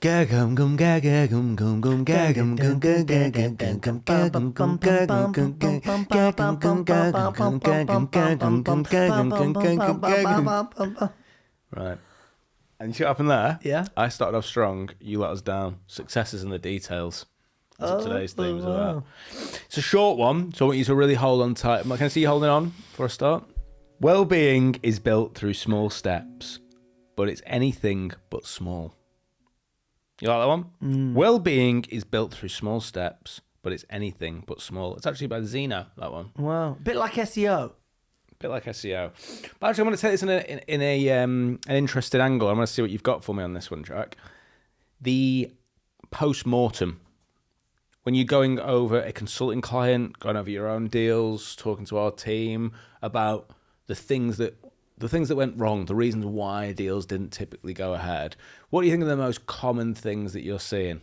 Right. And you see what happened there? Yeah. I started off strong. You let us down. Success is in the details. That's what today's theme is about. It's a short one, so I want you to really hold on tight. Can I see you holding on for a start? Well-being is built through small steps, but it's anything but small. You like that one? Well-being is built through small steps, but it's anything but small. It's actually by Zeno, that one. Wow. A bit like SEO. Bit like SEO. But actually, I'm going to take this in an interesting angle. I'm going to see what you've got for me on this one, Jack. The post-mortem. When you're going over a consulting client, going over your own deals, talking to our team about the things that went wrong, the reasons why deals didn't typically go ahead. What do you think are the most common things that you're seeing?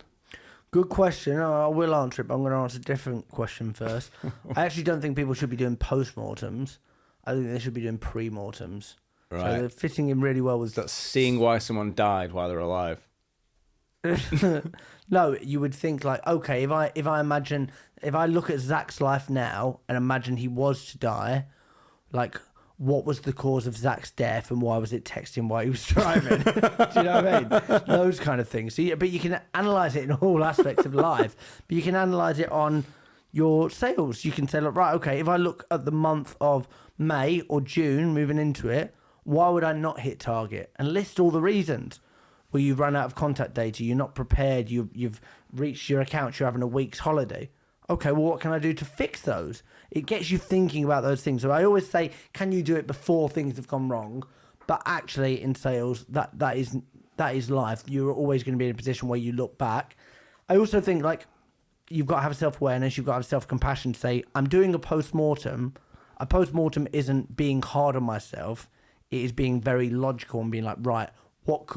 Good question. I will answer it, but I'm going to answer a different question first. I actually don't think people should be doing post-mortems. I think they should be doing pre-mortems. Right. So they're fitting in really well with... That's seeing why someone died while they're alive. No, you would think like, okay, if I look at Zach's life now and imagine he was to die, like, what was the cause of Zach's death and why was it texting while he was driving? Do you know what I mean? Those kind of things. So, but you can analyse it in all aspects of life. But you can analyse it on your sales. You can say, look, right, okay, if I look at the month of May or June moving into it, why would I not hit target? And list all the reasons. Well, you've run out of contact data, you're not prepared, you've reached your account, you're having a week's holiday. Okay, well, what can I do to fix those? It gets you thinking about those things. So I always say, can you do it before things have gone wrong? But actually, in sales, that is life. You're always going to be in a position where you look back. I also think, like, you've got to have self-awareness, you've got to have self-compassion to say, I'm doing a post-mortem. A post-mortem isn't being hard on myself. It is being very logical and being like, right, what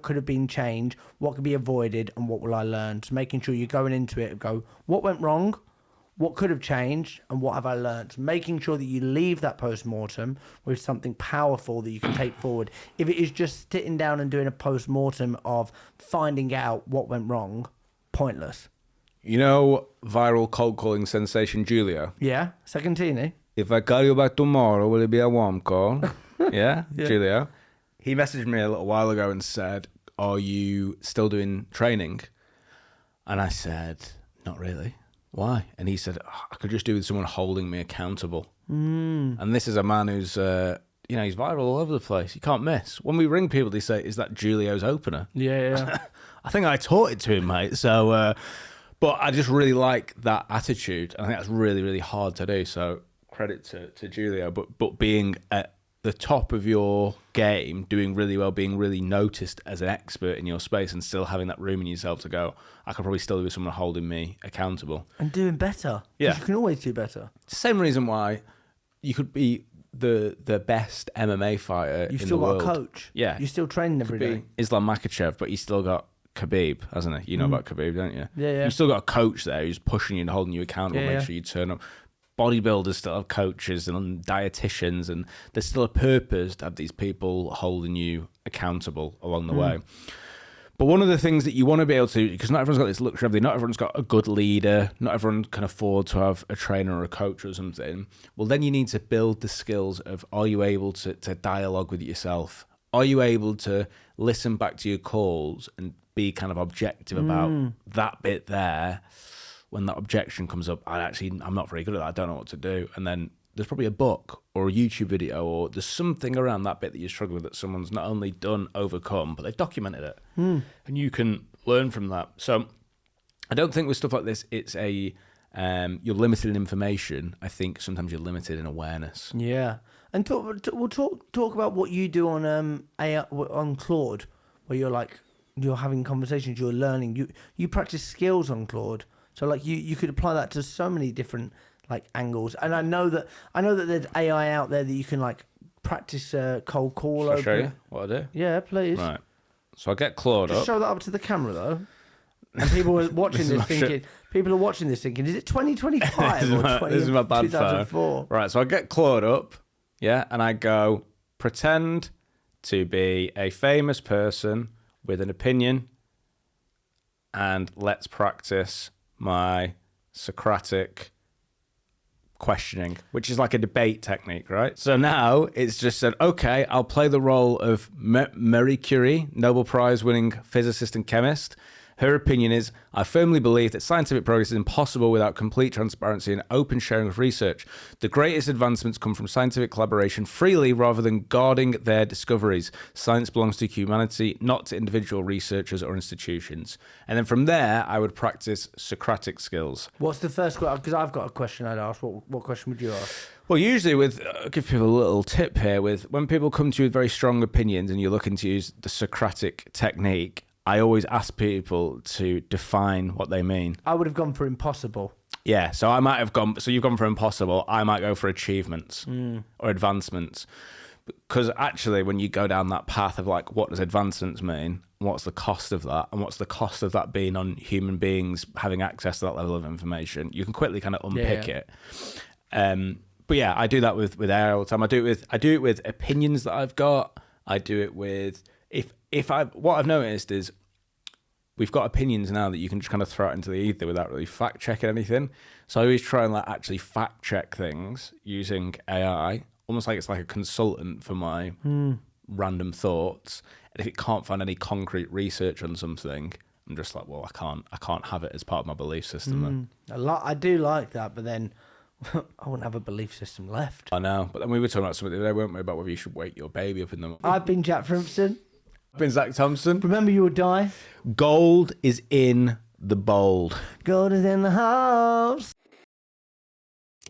could have been changed, what could be avoided, and what will I learn? So making sure you're going into it and go, what went wrong, what could have changed, and what have I learned? Making sure that you leave that post-mortem with something powerful that you can take forward. If it is just sitting down and doing a post-mortem of finding out what went wrong, pointless. You know viral cold calling sensation Julio? Yeah, Secondini. If I call you back tomorrow, will it be a warm call? Yeah, Julio. He messaged me a little while ago and said, are you still doing training? And I said, not really. Why? And he said, I could just do with someone holding me accountable. And this is a man who's, he's viral all over the place. You can't miss. When we ring people, they say, is that Julio's opener? Yeah. I think I taught it to him, mate. So, but I just really like that attitude. I think that's really, really hard to do. So credit to Julio. But being at the top of your game, doing really well, being really noticed as an expert in your space and still having that room in yourself to go, I could probably still do with someone holding me accountable. And doing better. Yeah. You can always do better. It's the same reason why you could be the best MMA fighter in the world. You've still got a coach. Yeah. You're still training every day. Islam Makhachev, but he's still got Khabib, hasn't he? You know about Khabib, don't you? Yeah. You've still got a coach there who's pushing you and holding you accountable, make sure you turn up. Bodybuilders still have coaches and dietitians, and there's still a purpose to have these people holding you accountable along the way. But one of the things that you want to be able to, because not everyone's got this luxury, not everyone's got a good leader, not everyone can afford to have a trainer or a coach or something. Well, then you need to build the skills of, are you able to dialogue with yourself? Are you able to listen back to your calls and be kind of objective about that bit there? When that objection comes up, I'm not very good at that. I don't know what to do. And then there's probably a book or a YouTube video or there's something around that bit that you struggle with that someone's not only overcome, but they've documented it. And you can learn from that. So I don't think with stuff like this, it's you're limited in information. I think sometimes you're limited in awareness. Yeah. And we'll talk about what you do on AI, on Claude, where you're having conversations, you're learning. You practice skills on Claude. So like you could apply that to so many different like angles, and I know that there's AI out there that you can like practice cold call. Shall I show you what I do? Yeah, please. Right. So I get Claude Just up. show that up to the camera though, and people are watching this thinking. People are watching this thinking, is it 2025 or this is my bad 2004? Phone. Right. So I get Claude up, and I go pretend to be a famous person with an opinion and let's practice my Socratic questioning, which is like a debate technique, right? So now it's just said, okay, I'll play the role of Marie Curie, Nobel Prize winning physicist and chemist. Her opinion is, I firmly believe that scientific progress is impossible without complete transparency and open sharing of research. The greatest advancements come from scientific collaboration freely rather than guarding their discoveries. Science belongs to humanity, not to individual researchers or institutions. And then from there, I would practice Socratic skills. What's the first question? Because I've got a question I'd ask. What question would you ask? Well, usually I'll give people a little tip here when people come to you with very strong opinions and you're looking to use the Socratic technique, I always ask people to define what they mean. I would have gone for impossible. Yeah, so I might have gone. So you've gone for impossible. I might go for achievements or advancements, because actually, when you go down that path of like, what does advancements mean? What's the cost of that? And what's the cost of that being on human beings having access to that level of information? You can quickly kind of unpick it. But yeah, I do that with AI all the time. I do it with opinions that I've got. I do it with what I've noticed is we've got opinions now that you can just kind of throw out into the ether without really fact checking anything. So I always try and like actually fact check things using AI, almost like it's like a consultant for my random thoughts. And if it can't find any concrete research on something, I'm just like, well, I can't have it as part of my belief system. Then. I do like that, but then I wouldn't have a belief system left. I know, but then we were talking about something today, weren't we, about whether you should wake your baby up in the morning. I've been Jack Frimston. I've been Zach Thompson. Remember, you will die. Gold is in the bold. Gold is in the house.